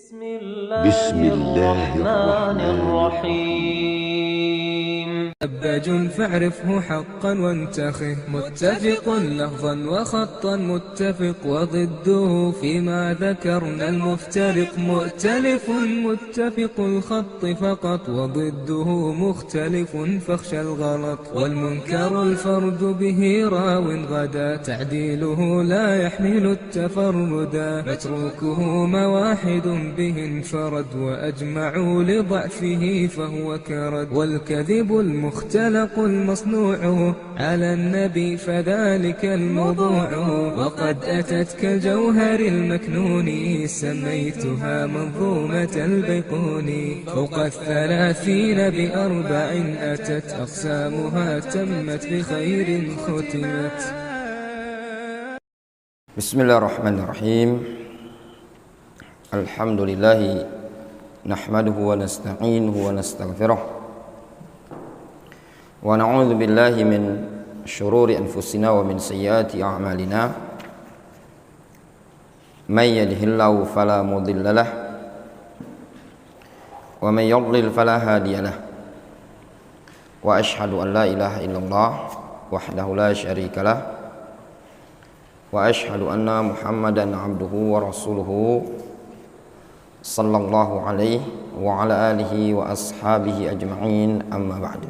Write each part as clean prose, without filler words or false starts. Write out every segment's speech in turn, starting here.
بسم الله الرحمن الرحيم. أباج فاعرفه حقا وانتخه، متفق لفظا وخطا متفق، وضده فيما ذكرنا المفترق، مؤتلف متفق الخط فقط، وضده مختلف فاخشى الغلط، والمنكر الفرد به راو غدا، تعديله لا يحمل التفردا، متروكه مواحد به انفرد، وأجمعوا لضعفه فهو كرد، والكذب المختلق المصنوع على النبي فذلك الموضوع، وقد أتت كالجوهر المكنون سميتها منظومة البيقوني، فوق 30 بأربع أتت أقسامها تمت بخير ختمت. بسم الله الرحمن الرحيم. الحمد لله نحمده ونستعينه ونستغفره ونعوذ بالله من شرور أنفسنا ومن سيئات أعمالنا، من يهده الله فلا مضل له ومن يضلل فلا هادي له، وأشهد أن لا إله إلا الله وحده لا شريك له، وأشهد أن محمدا عبده ورسوله صلى الله عليه وعلى آله وأصحابه أجمعين، أما بعد.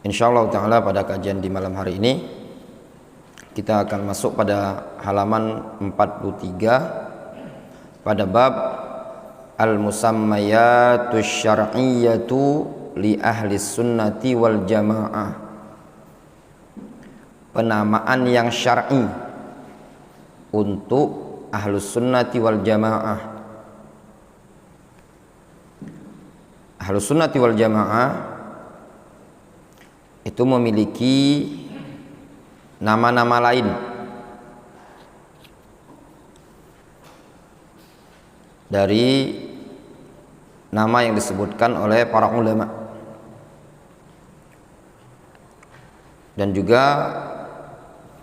Insyaallah ta'ala pada kajian di malam hari ini kita akan masuk pada halaman 43 pada bab al-musammayatus syar'iyyatu li ahli sunnati wal jamaah, penamaan yang syar'i untuk ahlus sunnati wal jamaah. Ahlus sunnati wal jamaah itu memiliki nama-nama lain dari nama yang disebutkan oleh para ulama, dan juga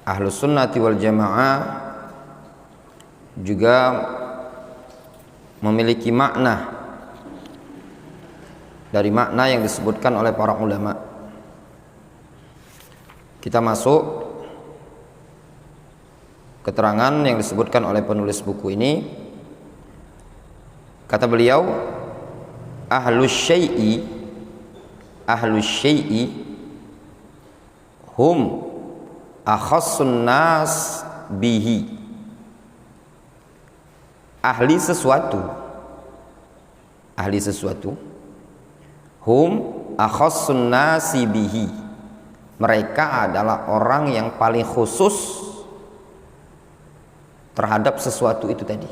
ahlus sunnati wal jamaah juga memiliki makna dari makna yang disebutkan oleh para ulama. Kita masuk keterangan yang disebutkan oleh penulis buku ini. Kata beliau, ahlus syai'i hum akhassun nas bihi. Ahli sesuatu hum akhassun nasi bihi, mereka adalah orang yang paling khusus terhadap sesuatu itu tadi.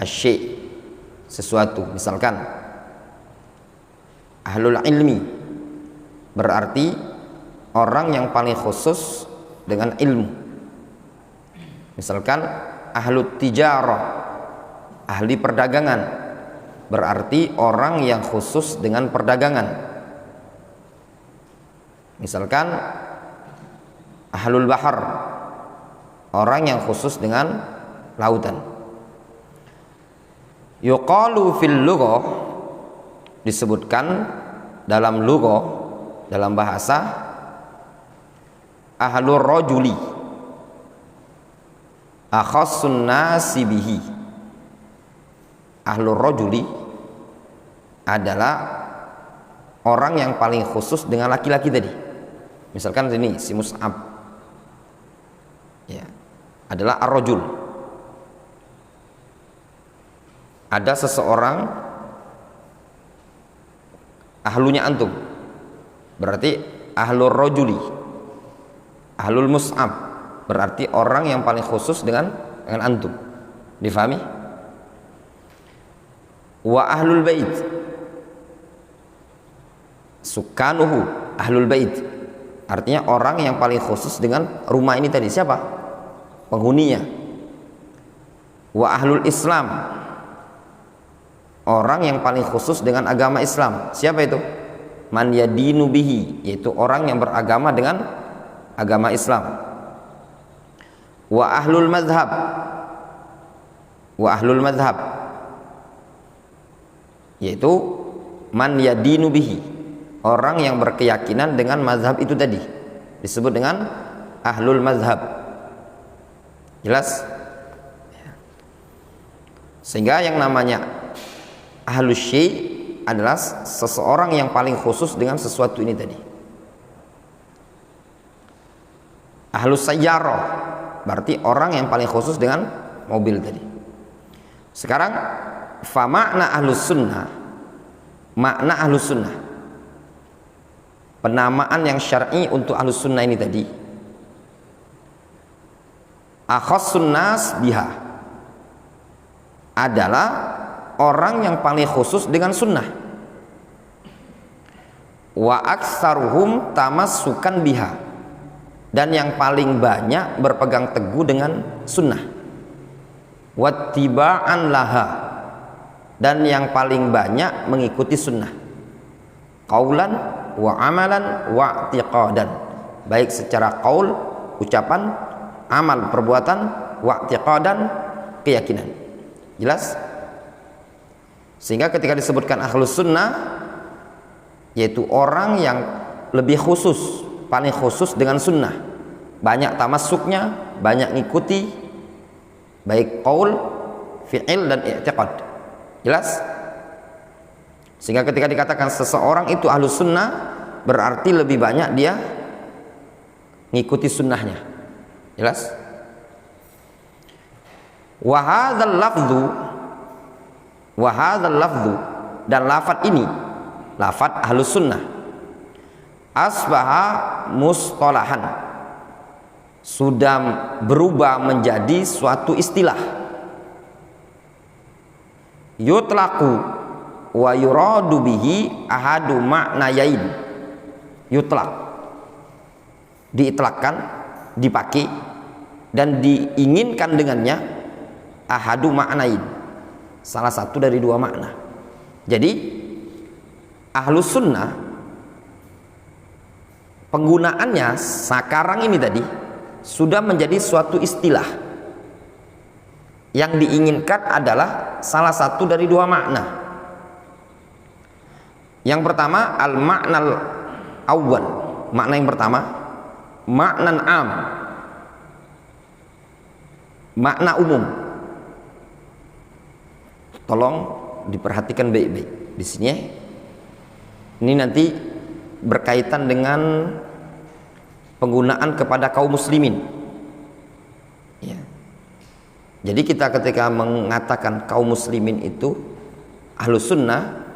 Asy-syai', sesuatu. Misalkan ahlul ilmi berarti orang yang paling khusus dengan ilmu. Misalkan ahlut tijarah, ahli perdagangan, berarti orang yang khusus dengan perdagangan. Misalkan ahlul bahar, orang yang khusus dengan lautan. Yuqalu fil lughah, disebutkan dalam lughah, dalam bahasa, ahlur rajuli akhassun nasi bihi. Ahlur rajuli adalah orang yang paling khusus dengan laki-laki tadi. Misalkan ini si Mus'ab, ya, adalah ar-rajul. Ada seseorang ahlunya antum, berarti ahlur rajuli. Ahlul Mus'ab berarti orang yang paling khusus dengan antum. Difahami? Wa ahlul bait, sukanuhu ahlul bait, artinya orang yang paling khusus dengan rumah ini tadi. Siapa? Penghuninya. Wa ahlul Islam, orang yang paling khusus dengan agama Islam. Siapa itu? Man yadinu bihi, yaitu orang yang beragama dengan agama Islam. wa ahlul madhab yaitu man yadinu bihi, orang yang berkeyakinan dengan mazhab itu tadi, disebut dengan ahlul mazhab. Jelas? Sehingga yang namanya ahlus syai' adalah seseorang yang paling khusus dengan sesuatu ini tadi. Ahlus sayyarah berarti orang yang paling khusus dengan mobil tadi. Sekarang fa makna ahlus sunnah, makna ahlus sunnah, penamaan yang syar'i untuk ahlus sunnah ini tadi, akhassun nas biha, adalah orang yang paling khusus dengan sunnah, wa aktsaruhum tamassukan biha, dan yang paling banyak berpegang teguh dengan sunnah, wattiba'an laha, dan yang paling banyak mengikuti sunnah, qaulan wa amalan wa i'tiqadan, baik secara qaul, ucapan, amal, perbuatan, wa i'tiqadan, keyakinan. Jelas? Sehingga ketika disebutkan ahlus sunnah, yaitu orang yang lebih khusus, paling khusus dengan sunnah, banyak tamassuknya, banyak ngikuti, baik qaul, fi'il, dan i'tiqad. Jelas? Sehingga ketika dikatakan seseorang itu ahlus sunnah, berarti lebih banyak dia ngikuti sunnahnya. Jelas? Wa hadzal lafdhu, dan lafad ini, lafad ahlus sunnah, asbaha mustalahan, sudah berubah menjadi suatu istilah, yutlaqu wa yuradu bihi ahadu ma'nayain, yutlaq, diitlakkan, dipakai, dan diinginkan dengannya ahadu ma'nain, salah satu dari dua makna. Jadi ahlus sunnah penggunaannya sekarang ini tadi sudah menjadi suatu istilah yang diinginkan adalah salah satu dari dua makna. Yang pertama al maknal awwal, makna yang pertama maknan am, makna umum. Tolong diperhatikan baik-baik di sini. Ini nanti berkaitan dengan penggunaan kepada kaum muslimin. Ya. Jadi kita ketika mengatakan kaum muslimin itu ahlus sunnah,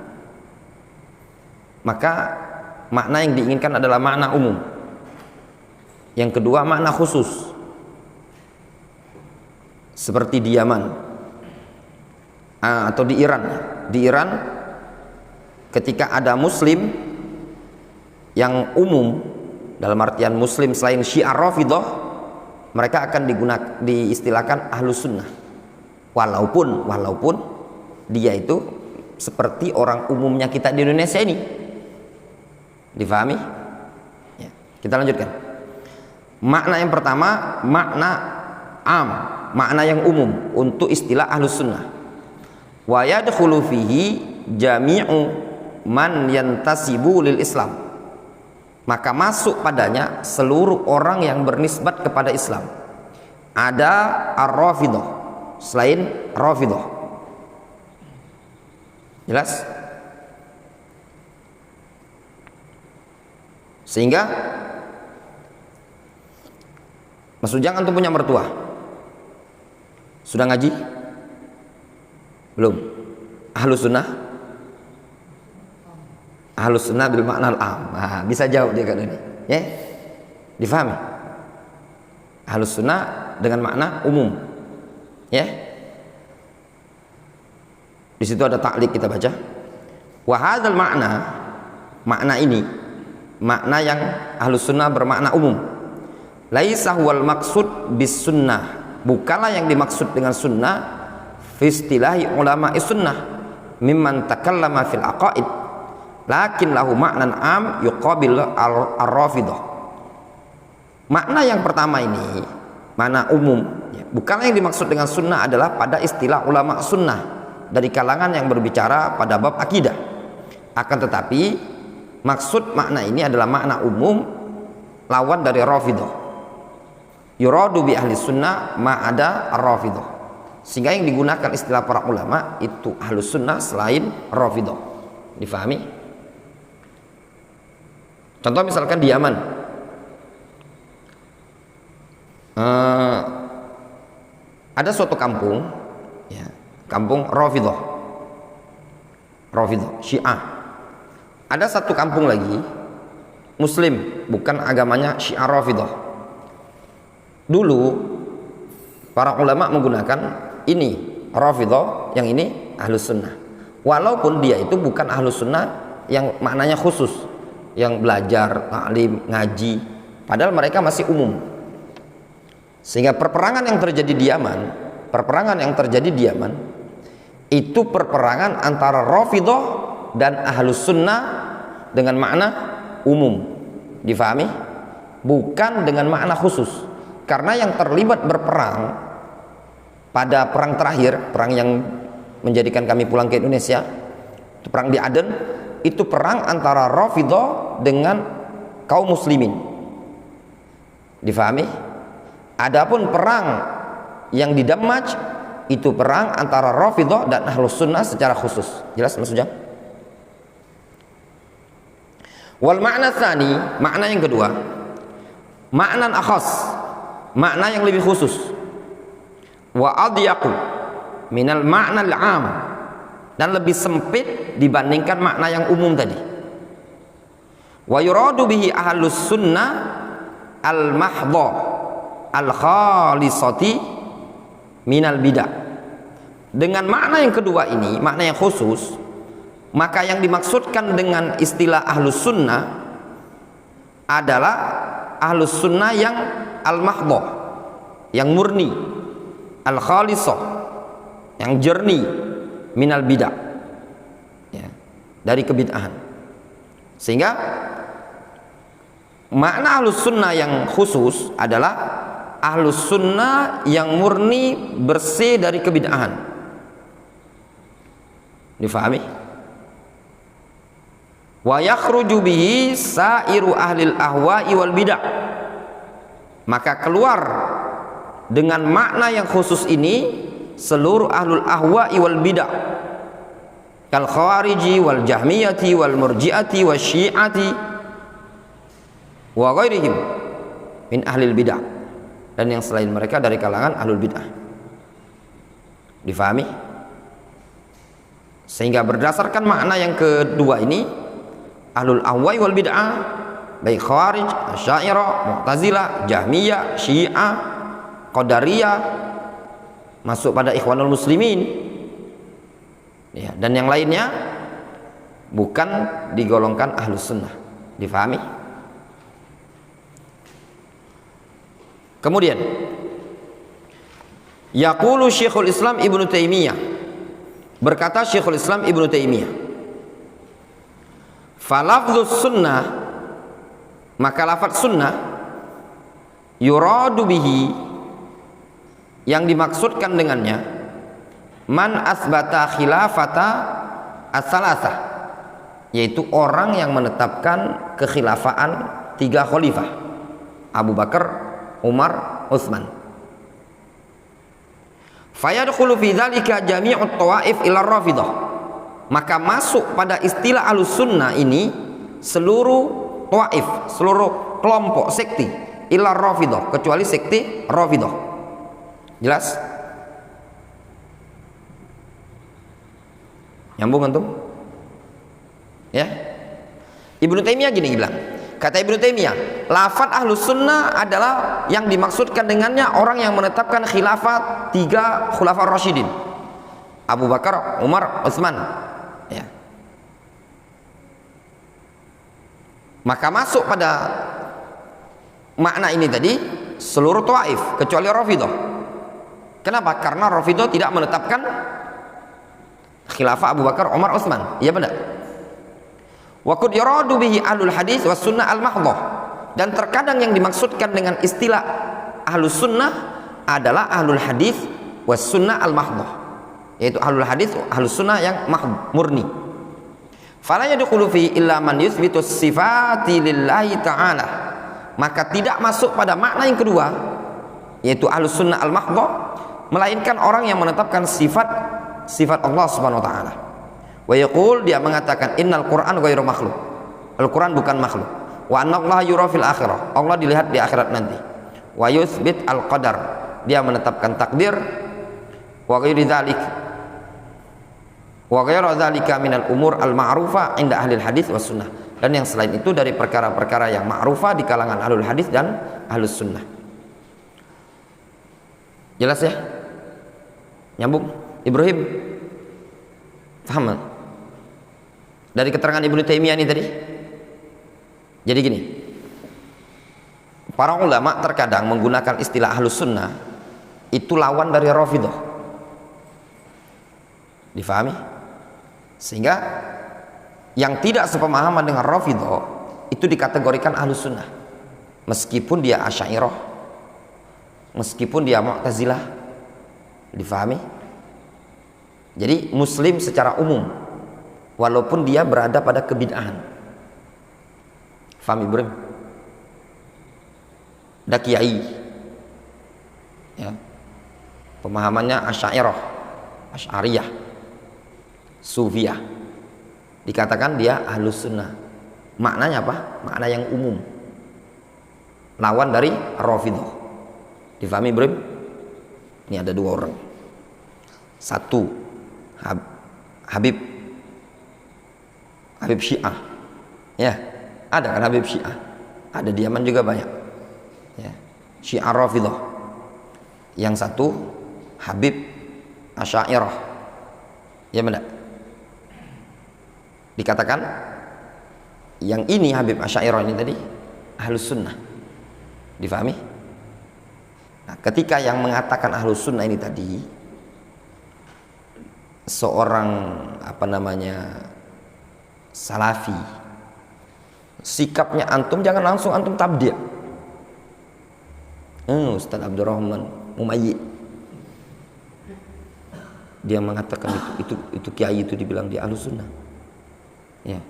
maka makna yang diinginkan adalah makna umum. Yang kedua makna khusus, seperti di Yaman atau di Iran. Di Iran ketika ada muslim yang umum, dalam artian muslim selain Syiah Rafidhah, mereka akan diistilahkan ahlus sunnah, walaupun dia itu seperti orang umumnya kita di Indonesia ini. Difahami? Ya, kita lanjutkan. Makna yang pertama makna am, makna yang umum untuk istilah ahlus sunnah. Wa yadkhulu fihi jami'u man yantasibu lil Islam, maka masuk padanya seluruh orang yang bernisbat kepada Islam. Ada ar-Rafidhah selain Rafidhah. Jelas? Sehingga Mas Ujang antum punya mertua? Sudah ngaji? Belum? Ahlus sunnah? Ahlus sunnah bil makna al-am. Nah, bisa jawab dia kan ini. Ya? Difahami? Ahlus sunnah dengan makna umum. Ya? Di situ ada ta'liq, kita baca. Wa hadzal makna, makna ini, makna yang ahlus sunnah bermakna umum. Laisa huwal maksud bis sunnah, bukanlah yang dimaksud dengan sunnah fi istilahi ulama sunnah mimman takallama fil aqaid, lakin lahu maknan am yuqabil ar-Rafidhah. Makna yang pertama ini makna umum. Bukan yang dimaksud dengan sunnah adalah pada istilah ulama sunnah dari kalangan yang berbicara pada bab akidah. Akan tetapi maksud makna ini adalah makna umum, lawan dari Rafidhah. Yuradu bi ahli sunnah ma'ada ar-Rafidhah. Sehingga yang digunakan istilah para ulama itu ahlus sunnah selain Rafidhah. Difahami? Contoh misalkan di Yaman, ada suatu kampung, ya, kampung Rafidhah, Syiah. Ada satu kampung lagi Muslim, bukan agamanya Syiah Rafidhah. Dulu para ulama menggunakan ini Rafidhah, yang ini ahlus sunnah. Walaupun dia itu bukan ahlus sunnah yang maknanya khusus, yang belajar, taklim, ngaji, padahal mereka masih umum. Sehingga perperangan yang terjadi di Yaman, itu perperangan antara Rafidhah dan ahlus sunnah dengan makna umum. Difahami? Bukan dengan makna khusus. Karena yang terlibat berperang pada perang terakhir, perang yang menjadikan kami pulang ke Indonesia, itu perang di Aden, itu perang antara Rafidhah dengan kaum muslimin. Difahami? Adapun perang yang di Dammaj itu perang antara Rafidhah dan ahlus sunnah secara khusus. Jelas maksudnya? Wal makna tsani, makna yang kedua, makna akhas, makna yang lebih khusus. Wa adyaqu minal makna al-'am, dan lebih sempit dibandingkan makna yang umum tadi. Wa yuradu bihi ahlus sunnah al-mahdha al-khalisati minal bidah. Dengan makna yang kedua ini, makna yang khusus, maka yang dimaksudkan dengan istilah ahlus sunnah adalah ahlus sunnah yang al-mahdha, yang murni, al-khalisah, yang jernih, minal bidah, ya, dari kebid'ahan. Sehingga makna ahlus sunnah yang khusus adalah ahlus sunnah yang murni, bersih dari kebid'ahan. Difahami? Wa yakhruju bihi sairu ahlil ahwa'i wal bidah. Maka keluar dengan makna yang khusus ini seluruh ahlul ahwa'i wal bidah, kal khawariji wal jahmiyati wal murji'ati wal syi'ati wa ghairihim min ahlil bidah, dan yang selain mereka dari kalangan ahlul bidah. Difahami? Sehingga berdasarkan makna yang kedua ini, ahlul ahwa'i wal bid'ah, baik khawarij, asy'ariyah, mu'tazilah, jahmiyah, syiah, qadariyah, masuk pada ikhwanul muslimin, ya, dan yang lainnya bukan digolongkan ahlus sunnah. Difahami? Kemudian yaqulu Syekhul Islam Ibnu Taimiyah, berkata Syekhul Islam Ibnu Taimiyah, falafdzus sunnah, maka lafaz sunnah, yuradu bihi, yang dimaksudkan dengannya, man asbata khilafata as-salasah, yaitu orang yang menetapkan kekhilafaan 3 khalifah, Abu Bakar, Umar, Utsman. Fayadkhulu fi dzalika jami'ut tawaif ila Rafidhah, maka masuk pada istilah ahlus sunnah ini seluruh tawaif, seluruh kelompok sekte ila Rafidhah, kecuali sekte Rafidhah. Jelas? Nyambung antum? Ya. Ibnu Taimiyah gini bilang, kata Ibnu Taimiyah, lafaz ahlus sunnah adalah yang dimaksudkan dengannya orang yang menetapkan khilafat 3 khulafaur rasyidin, Abu Bakar, Umar, Utsman, ya. Maka masuk pada makna ini tadi seluruh tawaif kecuali Rafidhah. Kenapa? Karena Rafidhah tidak menetapkan khilafah Abu Bakar, Umar, Utsman. Iya benar? Wa qad yuradu bihi ahlul hadis was sunnah al mahdhah, dan terkadang yang dimaksudkan dengan istilah ahlus sunnah adalah ahlul hadis was sunnah al mahdhah, yaitu ahlul hadis, ahlus sunnah yang murni. Fala yadkhulu fi illa man yuthbitu sifati lillahi ta'ala, maka tidak masuk pada makna yang kedua, yaitu ahlus sunnah al mahdhah, melainkan orang yang menetapkan sifat Allah Subhanahu wa taala. Wa yaqul, dia mengatakan innal Qur'an ghairu makhluk, Al-Qur'an bukan makhluk. Wa annallaha yura fil akhirah, Allah dilihat di akhirat nanti. Wa yuthbit al-qadar, dia menetapkan takdir. Wa ghairu dzalik, wa ghairu dzalika minal umur al-ma'rufa inda ahli hadis was sunnah, dan yang selain itu dari perkara-perkara yang ma'rufah di kalangan ahlul hadis dan ahlus sunnah. Jelas ya? Nyambung? Ibrahim? Paham? Dari keterangan Ibnu Taimiyah ini tadi. Jadi gini, para ulama terkadang menggunakan istilah ahlus sunnah itu lawan dari Rafidhah. Difahami? Sehingga yang tidak sepemahaman dengan Rafidhah itu dikategorikan ahlus sunnah, meskipun dia Asy'ariyah, meskipun dia Mu'tazilah. Difahami? Jadi muslim secara umum walaupun dia berada pada kebid'ahan. Faham Ibrahim? Ada kiai ya, pemahamannya Asy'ariyah, Sufiyah, dikatakan dia ahlus sunnah. Maknanya apa? Makna yang umum, lawan dari Rafidhah. Difahami Ibrahim? Ini ada dua orang. Satu Habib Syiah ya, ada kan Habib Syiah, ada di Yaman juga banyak ya, Syiah Rafidhah. Yang satu Habib Asy'ariyah, ya benar. Dikatakan yang ini Habib Asy'ariyah ini tadi ahlus sunnah. Difahami? Nah, ketika yang mengatakan ahlus sunnah ini tadi seorang salafi, sikapnya antum jangan langsung antum tabdi'. Ustaz Abdurrahman Mumayyi dia mengatakan itu kiai itu dibilang dia ahlus sunnah ya,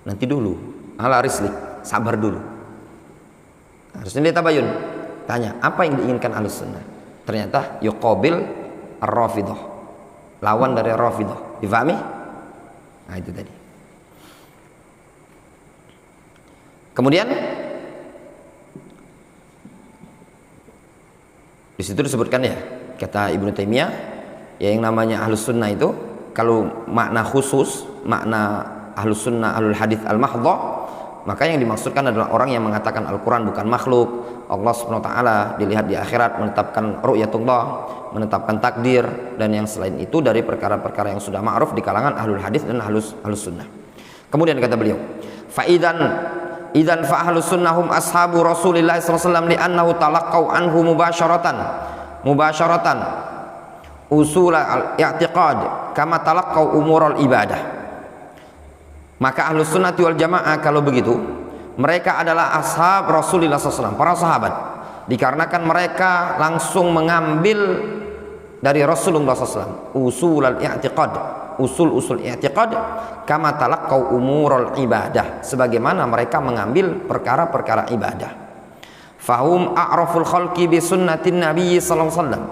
nanti dulu ala rislik, sabar dulu, harusnya dia tabayun, tanya apa yang diinginkan ahlus sunnah. Ternyata yuqabil ar-Rafidhah, lawan dari Rafidhah. Difahami? Nah itu tadi. Kemudian di situ disebutkan ya, kata Ibnu Taimiyah, ya yang namanya ahlus sunnah itu kalau makna khusus, makna ahlus sunnah ahlul hadis al mahdhah, maka yang dimaksudkan adalah orang yang mengatakan Al-Quran bukan makhluk, Allah Subhanahu wa taala dilihat di akhirat, menetapkan ru'yatullah, menetapkan takdir, dan yang selain itu dari perkara-perkara yang sudah ma'ruf di kalangan ahlul hadis dan ahlus sunnah. Kemudian kata beliau, idan fa ahlus sunnahum ashabu Rasulillah sallallahu alaihi wasallam li'annahu talaqqau anhu mubasharatan usul al-i'tiqad kama talaqqau umurul ibadah. Maka ahlus sunnati wal jamaah kalau begitu mereka adalah ashab Rasulullah SAW, para sahabat, dikarenakan mereka langsung mengambil dari Rasulullah SAW usul al-i'tiqad, usul i'tiqad kama talaqqau umurul ibadah, sebagaimana mereka mengambil perkara-perkara ibadah. Fahum a'raful khalqi bi sunnatin Nabi sallallahu alaihi wasallam,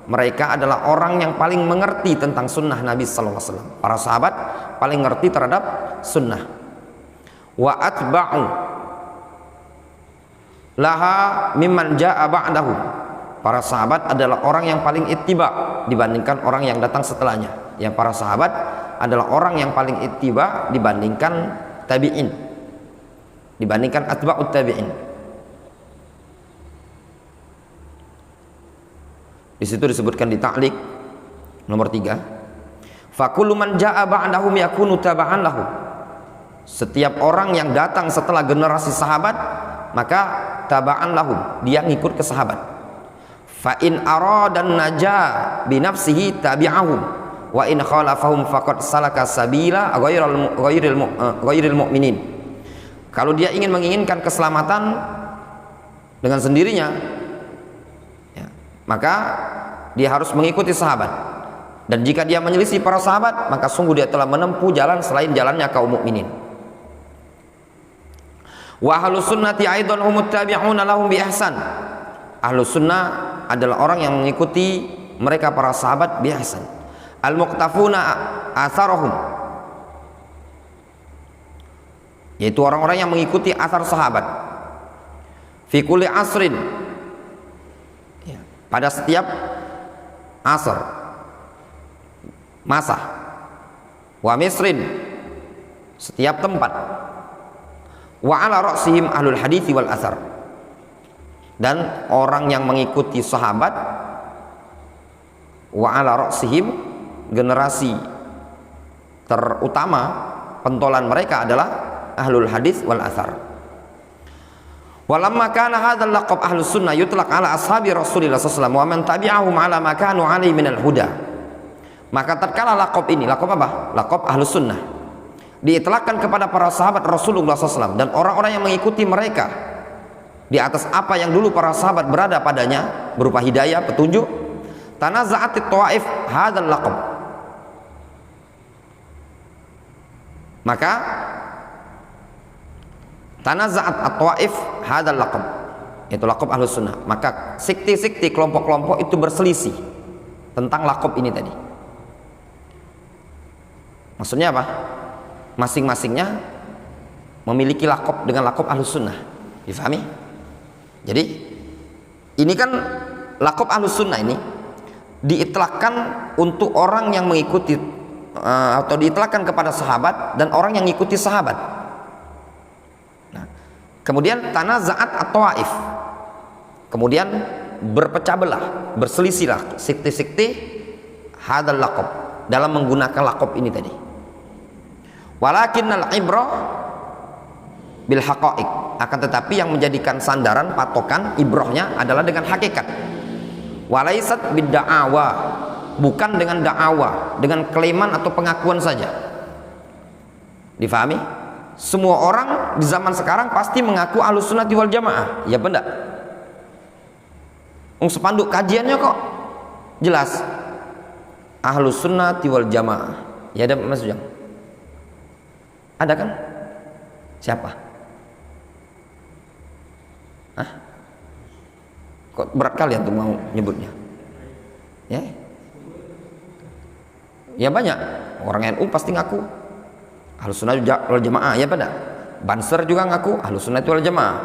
mereka adalah orang yang paling mengerti tentang sunnah Nabi sallallahu alaihi wasallam. Para sahabat paling ngerti terhadap sunnah. Wa atba'u laha mimman jaa ba'dahu, para sahabat adalah orang yang paling ittiba dibandingkan orang yang datang setelahnya. Yang para sahabat adalah orang yang paling ittiba dibandingkan tabi'in, dibandingkan atba'ut tabi'in. Di situ disebutkan di ta'liq nomor 3, fa kullu man jaa ba'dahum yakunu taba'an lahu, setiap orang yang datang setelah generasi sahabat maka taba'an lahum, dia ngikut ke sahabat. Fa in aradan najaa bi nafsihi tabi'ahum wa in khalafahum faqad salaka sabila ghairil mu'minin. Kalau dia menginginkan keselamatan dengan sendirinya, maka dia harus mengikuti sahabat. Dan jika dia menyelisih para sahabat, maka sungguh dia telah menempuh jalan selain jalannya kaum mukminin. Wa ahlus sunnati aidan humut tabi'una lahum bi ihsan. Ahlus sunnah adalah orang yang mengikuti mereka para sahabat bi ihsan. Al muqtafuna atharahum, yaitu orang-orang yang mengikuti asar sahabat. Fi kulli asrin, ya, pada setiap asar, masa. Wa misrin, setiap tempat. Wa ala ra'sihim ahlul hadithi wal asar, dan orang yang mengikuti sahabat. Wa ala ra'sihim, generasi terutama pentolan mereka adalah ahlul hadis wal athar. Walamma kana hadzal laqab ahlus sunnah yutlaq ala ashabi Rasulillah sallallahu alaihi wasallam wa man tabi'ahum ala ma kanu alaihi minal huda. Maka tatkala laqab ini, laqab apa? Laqab ahlus sunnah diitlakkan kepada para sahabat Rasulullah SAW dan orang-orang yang mengikuti mereka di atas apa yang dulu para sahabat berada padanya berupa hidayah, petunjuk. Tanaza'atit tawaif hadzal laqab, maka tanaza'at at-tawaif hadzal laqab, itu laqab ahlus sunnah, maka sekte-sekte, kelompok-kelompok itu berselisih tentang laqab ini tadi. Maksudnya apa? Masing-masingnya memiliki laqab dengan laqab ahlus sunnah. Difahami? Jadi ini kan laqab ahlus sunnah ini diitlakkan untuk orang yang mengikuti atau diitlakkan kepada sahabat dan orang yang mengikuti sahabat. Nah, kemudian tanaza'at at-tawaif, kemudian berpecah belah, berselisihlah sekte-sekte hadzal laqab dalam menggunakan laqab ini tadi. Walakinnal ibrah bil haqa'iq, akan tetapi yang menjadikan sandaran patokan ibrahnya adalah dengan hakikat. Walaisat bid da'awa, bukan dengan da'awa, dengan klaiman atau pengakuan saja. Difahami? Semua orang di zaman sekarang pasti mengaku ahlus sunnati wal jamaah, ya benda. Spanduk kajiannya kok jelas ahlus sunnati wal jamaah. Ya ada Mas Ujang? Ada kan? Siapa? Hah? Kok berat kalian tuh mau nyebutnya? Ya, ya banyak orang NU pasti ngaku ahlus sunnah wal jamaah, ya pada Banser juga ngaku ahlus sunnah wal jamaah,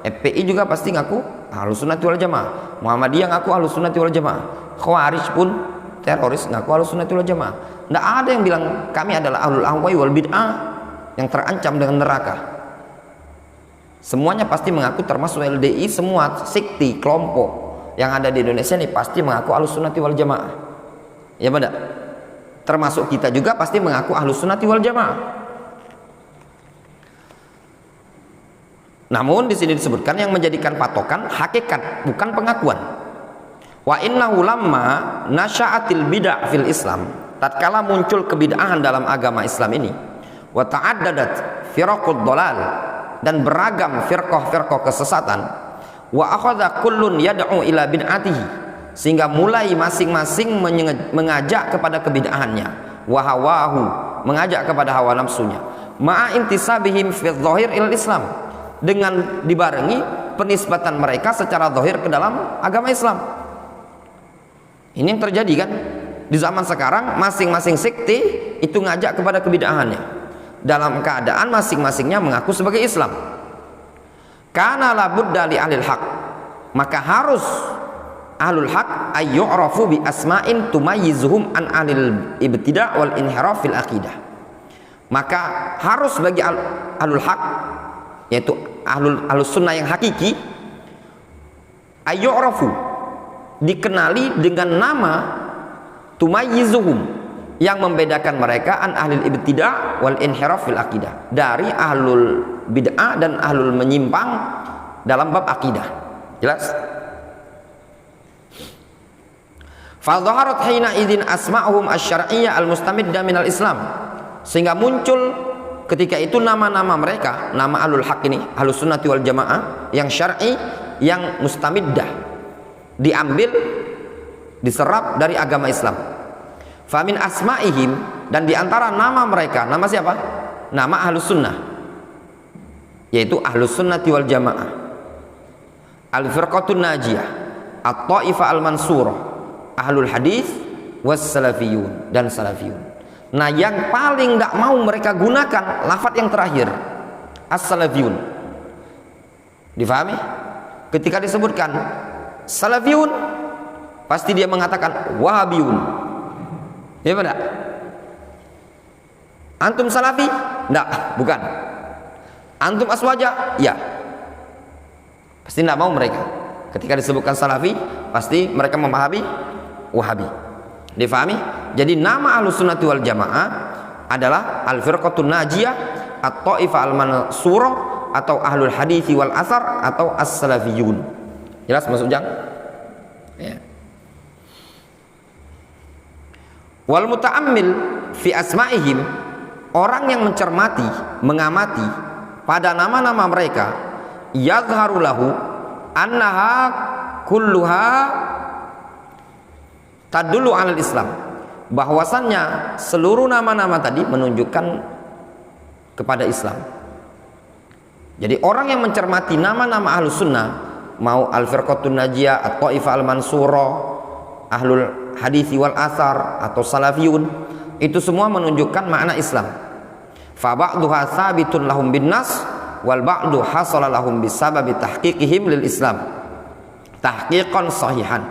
FPI juga pasti ngaku ahlus sunnah wal jamaah, Muhammadiyah ngaku ahlus sunnah wal jamaah, Khawarij pun teroris ngaku ahlus sunnah wal jamaah. Tidak ada yang bilang kami adalah ahlul ahwai wal bid'ah yang terancam dengan neraka. Semuanya pasti mengaku, termasuk LDI, semua sekte kelompok yang ada di Indonesia ini pasti mengaku ahlus sunnati wal jamaah, ya benar. Termasuk kita juga pasti mengaku ahlus sunnati wal jamaah. Namun di sini disebutkan yang menjadikan patokan hakikat, bukan pengakuan. Wa innahu lamma nasya'atil bid'ah fil Islam, tatkala muncul kebid'ahan dalam agama Islam ini, wa ta'addadat firaqud dhalal, dan beragam firqah-firqah kesesatan, wa akhadha kullun yad'u ila bid'atihi, sehingga mulai masing-masing mengajak kepada kebid'ahannya, wa hawahu, mengajak kepada hawa nafsunya, ma'a intisabihim fi dhahir ilal Islam, dengan dibarengi penisbatan mereka secara zahir ke dalam agama Islam. Ini yang terjadi kan di zaman sekarang, masing-masing sekte itu ngajak kepada kebid'ahannya dalam keadaan masing-masingnya mengaku sebagai Islam. Kana la budda li ahlil haq, maka harus ahlul haq ayyu'rafu bi asma'in tumayyizuhum an ahlil ibtida' wal inhiraf fil aqidah. Maka harus bagi ahlul haq, yaitu ahlus sunnah yang hakiki, ayyu'rafu, dikenali dengan nama tumayyizuhum, yang membedakan mereka an ahlul ibtida' wal inhiraf fil aqidah, dari ahlul bid'ah dan ahlul menyimpang dalam bab akidah. Jelas? Fa dhaharat hina idzin asma'uhum asy-syar'iyyah al-mustamiddah minal Islam, sehingga muncul ketika itu nama-nama mereka, nama ahlul haq ini, ahlus sunnati wal jamaah yang syar'i, yang mustamiddah, diambil diserap dari agama Islam. Famin asma'ihim, dan diantara nama mereka, nama siapa? Nama Ahlus Sunnah, yaitu Ahlus Sunnati wal Jamaah, Al-Firqatun Najiyah, At-Ta'ifah Al-Mansurah, Ahlul Hadis was Salafiyun, dan Salafiyun. Nah, yang paling tidak mau mereka gunakan lafadz yang terakhir, As-Salafiyun. Difahami? Ketika disebutkan Salafiyun, pasti dia mengatakan Wahabiyun. Ya benar? Antum Salafi? Enggak, bukan. Antum Aswaja? Ya. Pasti tidak mau mereka. Ketika disebutkan Salafi, pasti mereka memahami Wahabi. Difahami? Jadi nama Ahlus Sunnati wal Jamaah adalah Al-Firqatun Najiyah, At-Ta'ifah Al-Mansurah, atau Ahlul Hadithi wal Athar, atau As-Salafiyun. Jelas Mas Ujang? Ya. Wal muta'ammil fi asma'ihim, orang yang mencermati, mengamati pada nama-nama mereka, yadhharu lahu annaha kulluha tadullu 'alal Islam, bahwasannya seluruh nama-nama tadi menunjukkan kepada Islam. Jadi orang yang mencermati nama-nama Ahlus Sunnah, mau Al-Firqatun Najiyah, At-Ta'ifah Al-Mansurah, Ahlul Hadithi wal Athar, atau Salafiyun, itu semua menunjukkan makna Islam. Fa ba'duha tsabitun lahum bin nas, wal ba'du hasala lahum bisababi tahqiqihim lil Islam tahqiqan sahihan.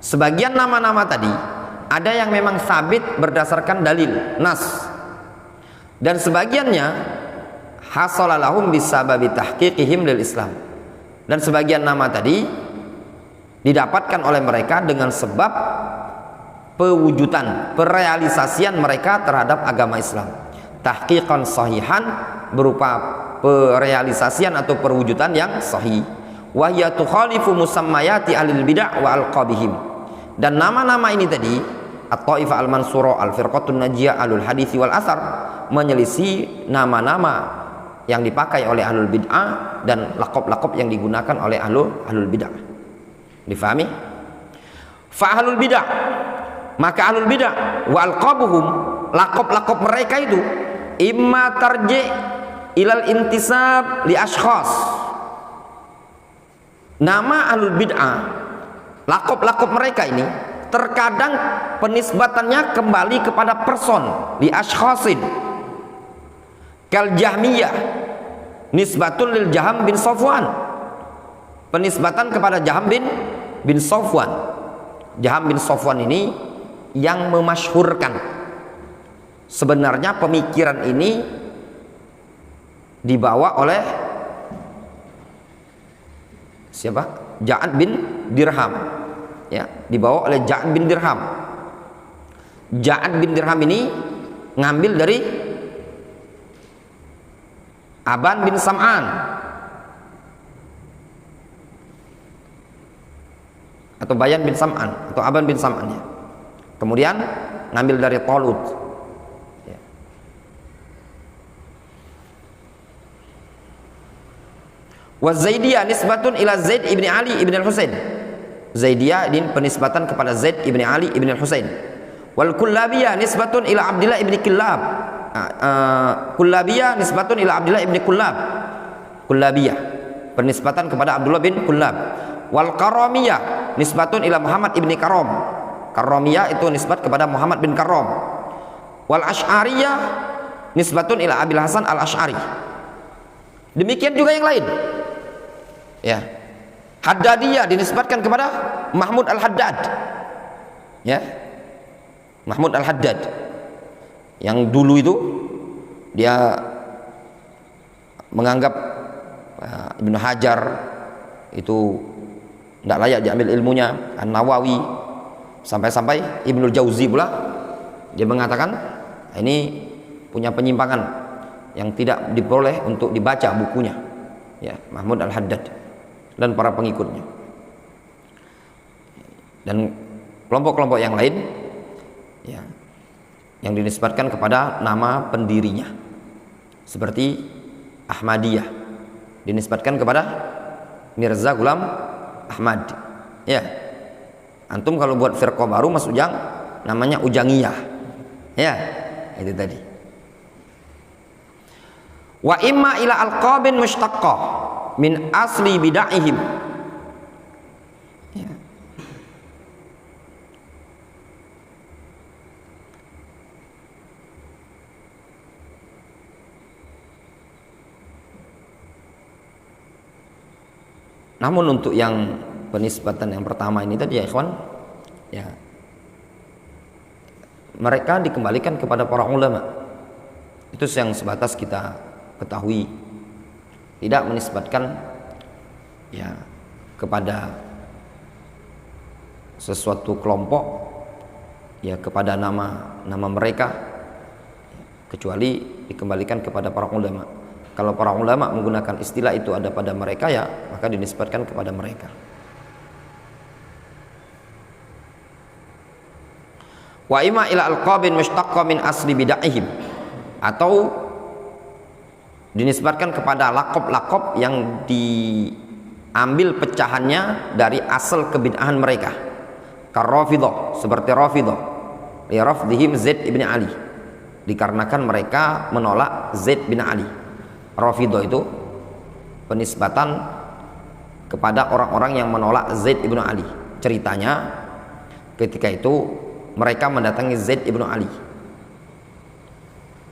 Sebagian nama-nama tadi ada yang memang sabit berdasarkan dalil nas, dan sebagiannya hasala lahum bisababi tahqiqihim lil Islam, dan sebagian nama tadi didapatkan oleh mereka dengan sebab pewujudan, perealisasian mereka terhadap agama Islam. Tahqiqan sahihan, berupa perealisasian atau perwujudan yang sahih. Wa hiya tukhalifu musammayati alil bid'ah wa alqabihim. Dan nama-nama ini tadi, At-Ta'ifah Al-Mansurah, Al-Firqatun Najiyah, Ahlul Hadithi wal Athar, menyelisih nama-nama yang dipakai oleh ahlul bid'ah dan laqab-laqab yang digunakan oleh ahlul bid'ah. Difahami? Fa ahlul bid'ah, maka ahlul bid'ah wa alqabuhum, laqab-laqab mereka itu imma tarji ilal intisab li ashkhas. Nama ahlul bid'ah, laqab-laqab mereka ini terkadang penisbatannya kembali kepada person, li ashkhasin. Kal Jahmiyah nisbatun lil Jaham bin Safwan, penisbatan kepada Jaham bin Safwan. Jaham bin Safwan ini yang memasyhurkan. Sebenarnya pemikiran ini dibawa oleh siapa? Ja'ad bin Dirham. Ya, dibawa oleh Ja'ad bin Dirham. Ja'ad bin Dirham ini ngambil dari Aban bin Sam'an, atau Bayan bin Sam'an, atau Aban bin Sam'an, ya. Kemudian ngambil dari Talut, ya. Wa Zaidiyah nisbatun ila Zaid ibni Ali ibn al-Husain. Zaidiyah ini penisbatan kepada Zaid ibni Ali ibn al-Husain. Wal Kullabiyah nisbatun ila Abdullah ibni Kullab. Kullabiyah nisbatun ila Abdullah ibni Kullab. Kullabiyah penisbatan kepada Abdullah bin Kullab. Wal Karamiyah nisbatun ila Muhammad ibni Karam. Karamiyah itu nisbat kepada Muhammad bin Karam. Wal Asy'ariyah nisbatun ila Abil Hasan al-Asy'ari. Demikian juga yang lain, ya. Haddadiyah dinisbatkan kepada Mahmud al-Haddad, ya. Mahmud al-Haddad yang dulu itu dia menganggap Ibnu Hajar itu tidak layak diambil ilmunya, An-Nawawi, sampai-sampai Ibnu Jauzi pula dia mengatakan ini punya penyimpangan yang tidak diperoleh untuk dibaca bukunya, ya. Mahmud al-Haddad dan para pengikutnya, dan kelompok-kelompok yang lain, ya, yang dinisbatkan kepada nama pendirinya, seperti Ahmadiyah dinisbatkan kepada Mirza Ghulam Ahmad, ya. Antum kalau buat firqah baru Mas Ujang namanya Ujangiyah. Ya, itu tadi. Wa imma ila alqabin mushtaqqah min asli bid'ahim. Ya. Namun untuk yang penisbatan yang pertama ini tadi ya ikhwan, ya, mereka dikembalikan kepada para ulama. Itu yang sebatas kita ketahui, tidak menisbatkan ya kepada sesuatu kelompok, ya kepada nama mereka, kecuali dikembalikan kepada para ulama. Kalau para ulama menggunakan istilah itu ada pada mereka, ya maka dinisbatkan kepada mereka. Wa ima ila alqabin mushtaqqa min asli bid'ahim, atau dinisbatkan kepada lakob-lakob yang diambil pecahannya dari asal kebid'ahan mereka. Karrafidah, seperti Rafidah, li rafdihim Zaid ibn Ali, dikarenakan mereka menolak Zaid bin Ali. Rafidah itu penisbatan kepada orang-orang yang menolak Zaid ibn Ali. Ceritanya ketika itu mereka mendatangi Zaid ibn Ali.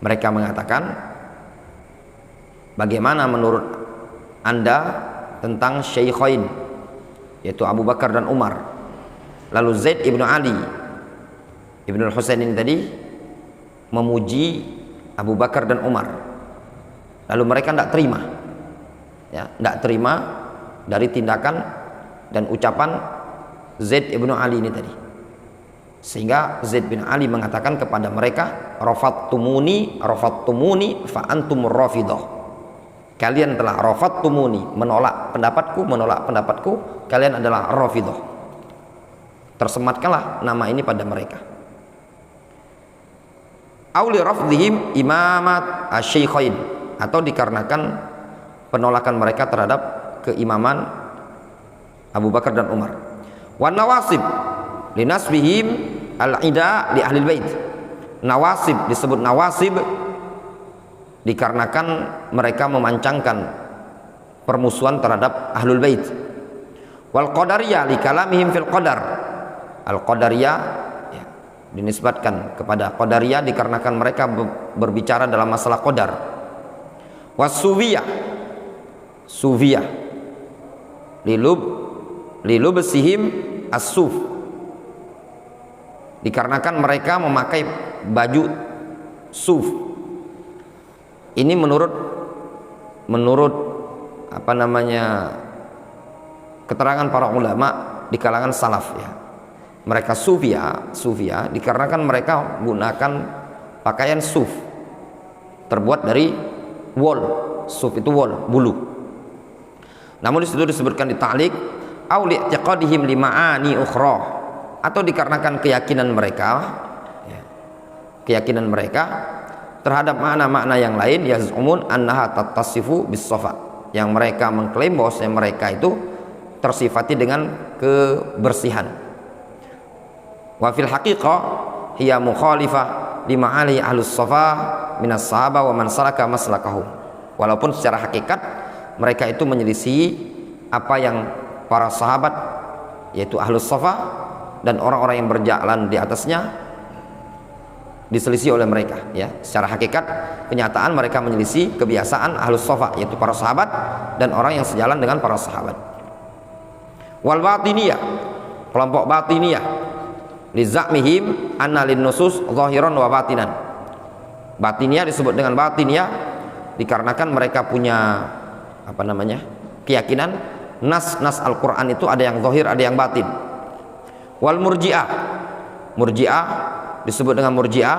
Mereka mengatakan, bagaimana menurut Anda tentang Syaikhain, yaitu Abu Bakar dan Umar? Lalu Zaid ibn Ali ibn al-Husain ini tadi memuji Abu Bakar dan Umar. Lalu mereka tidak terima, ya, tidak terima dari tindakan dan ucapan Zaid ibn Ali ini tadi. Sehingga Zaid bin Ali mengatakan kepada mereka, rafattumuni fa antum rafidah. Kalian telah rafattumuni, menolak pendapatku, kalian adalah rafidah. Tersematkanlah nama ini pada mereka. Auli rafdihim imamat asy-syaikhain, atau dikarenakan penolakan mereka terhadap keimaman Abu Bakar dan Umar. Wan nawasib linasbihim al-ida li ahlil bait. Nawasib disebut nawasib dikarenakan mereka memancangkan permusuhan terhadap ahlul bait. Wal qadariyah li kalamihim fil qadar. Al qadariyah ya, dinisbatkan kepada qadariyah dikarenakan mereka berbicara dalam masalah qadar. Wasufiyah, sufiyah lilubsihim as-suf, dikarenakan mereka memakai baju suf. Ini menurut apa namanya keterangan para ulama di kalangan salaf, ya. Mereka sufia dikarenakan mereka menggunakan pakaian suf terbuat dari wol. Suf itu wol, bulu. Namun disitu disebutkan di ta'liq au li'tiqadihim lima'ani ukhra, atau dikarenakan keyakinan mereka terhadap makna-makna yang lain, yaz'umun annaha tattasifu bis-safa, yang mereka mengklaim bahwasanya mereka itu tersifati dengan kebersihan. Wa fil haqiqah hiya mukhalifah lima ali ahlus safa minas sahaba wa man salaka maslakahum. Walaupun secara hakikat mereka itu menyelisihi apa yang para sahabat, yaitu ahlus safa dan orang-orang yang berjalan di atasnya, diselisih oleh mereka, ya. Secara hakikat kenyataan mereka menyelisih kebiasaan ahlus safa, yaitu para sahabat dan orang yang sejalan dengan para sahabat. Wal batiniyah, kelompok batiniyah, lizamihim anna lin nusus zahiran wa batinan. Batiniyah disebut dengan batiniyah dikarenakan mereka punya apa namanya keyakinan nas Al-Quran itu ada yang zahir, ada yang batin. Wal murji'ah, murji'ah disebut dengan murji'ah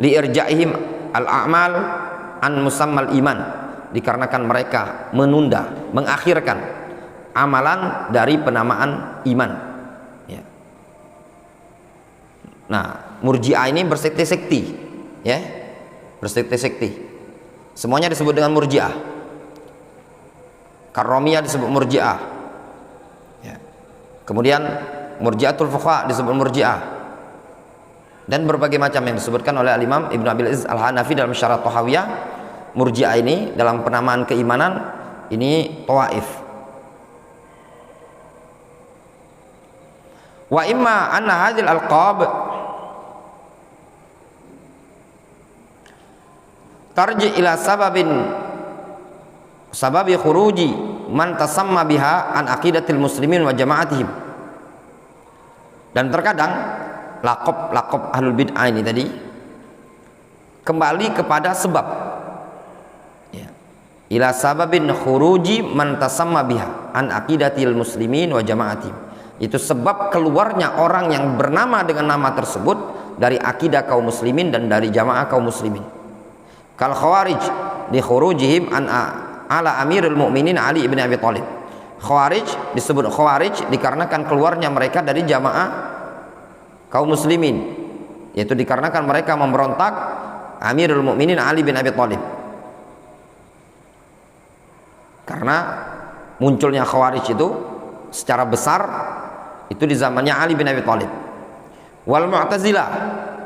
li irja'ihim al-a'mal an musammal iman, dikarenakan mereka menunda, mengakhirkan amalan dari penamaan iman, ya. Nah, murji'ah ini bersekte-sekte, ya, bersekte-sekte. Semuanya disebut dengan murji'ah. Karomiyah disebut murji'ah, ya. Kemudian Murji'atul fuqaha disebut Murji'ah, dan berbagai macam yang disebutkan oleh Al-Imam Ibnu Abil Izz Al-Hanafi dalam Syarah Thahawiyah. Murji'ah ini dalam penamaan keimanan ini tawaif. Wa imma anna hadhil alqab tarji ila sababi khuruji man tasamma biha an aqidatil muslimin wa jama'atihim. Dan terkadang laqab ahlul bid'ah ini tadi kembali kepada sebab, ya, ila sababin khuruji man tasamma biha an aqidatil muslimin wa jama'atihim. Itu sebab keluarnya orang yang bernama dengan nama tersebut dari akidah kaum muslimin dan dari jamaah kaum muslimin. Kal khawarij di khurujihim an ala amirul mu'minin Ali ibn Abi Thalib. Khawarij disebut khawarij dikarenakan keluarnya mereka dari jamaah kaum muslimin, yaitu dikarenakan mereka memberontak amirul mu'minin Ali bin Abi Thalib. Karena munculnya khawarij itu secara besar itu di zamannya Ali bin Abi Thalib. Wal Mu'tazilah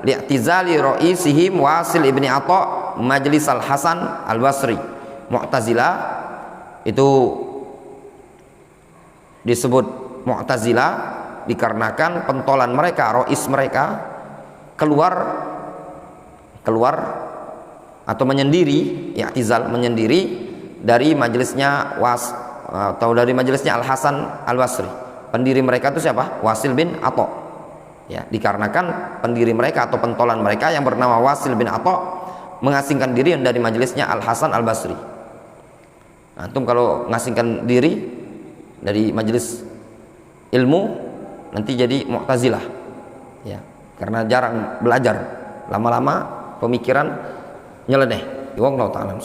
li'tizali ra'isihim Wasil ibni Atha Majlis Al-Hasan Al-Basri. Mu'tazilah itu disebut Mu'tazilah dikarenakan pentolan mereka, ra'is mereka keluar atau menyendiri, i'tizal, menyendiri dari majelisnya atau dari majelisnya Al-Hasan Al-Basri. Pendiri mereka itu siapa? Wasil bin Atha. Ya, dikarenakan pendiri mereka atau pentolan mereka yang bernama Wasil bin Atha mengasingkan diri dari majelisnya Al-Hasan Al-Basri. Antum kalau mengasingkan diri dari majelis ilmu nanti jadi Mu'tazilah. Ya, karena jarang belajar, lama-lama pemikiran nyeleneh. Wallahu ta'ala.